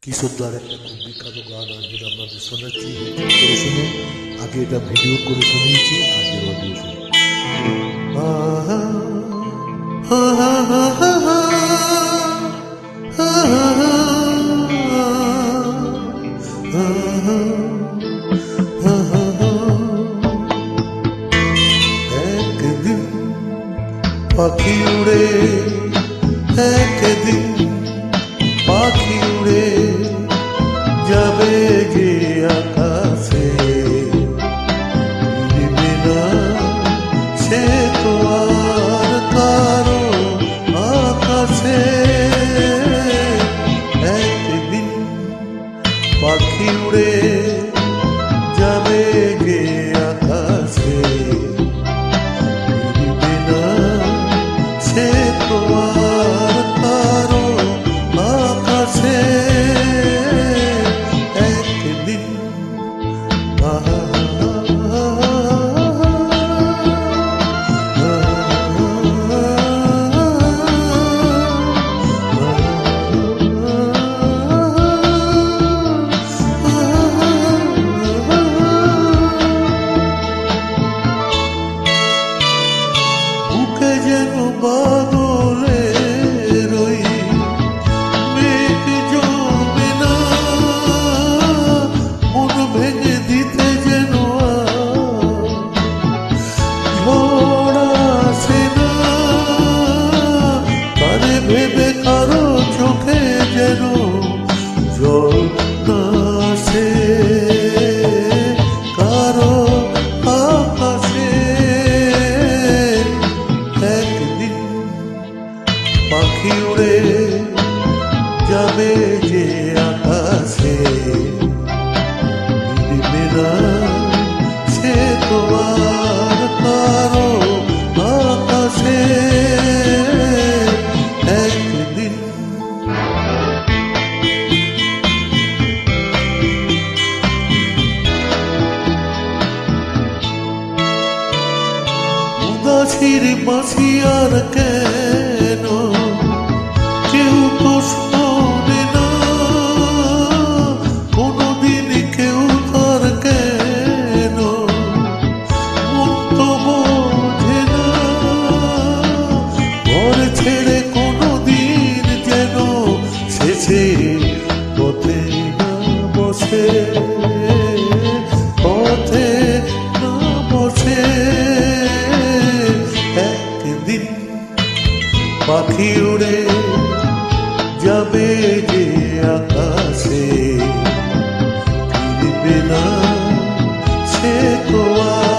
কিশোরদার একটা খুব বিখ্যাত গান আছে, যেটা আপনাদের শোনাচ্ছি, করে শুনুন। আগে এটা ভিডিও করে শুনিয়েছি, আগে অডিও শুনুন। একদিন পাখি উড়ে, একদিন পাখি উড়ে যাবে যে আকাশে, ফিরবে না সে তো আর কারো আকাশে। একদিন পাখি উড়ে যাবে যে আকাশে, ফিরবে না সে তো আর কারো আকাশে। একদিন বুকে যেন বাদলের ওই মেঘ জমে না, মন ভেঙে দিতে যেন ঝড় আসে না। তারে ভেবে কারো চোখে যেন জল না আসে, কারো আকাশে। একদিন পাখি উড়ে যাবে যে আকাশে, ফিরবে না সে তো আর কারো আকাশে। একদিন উদাসীর বাঁশি আর কেন কেউ তো শোনে না, কোনদিন কেউ তার কেন মন তো বোঝে না। ঘর ছেড়ে কোনদিন যেন শেষে পথে না বসে, পথে না বসে। একদিন পাখি উড়ে যাবে যে আকাশে, ফিরবে না সে তো আর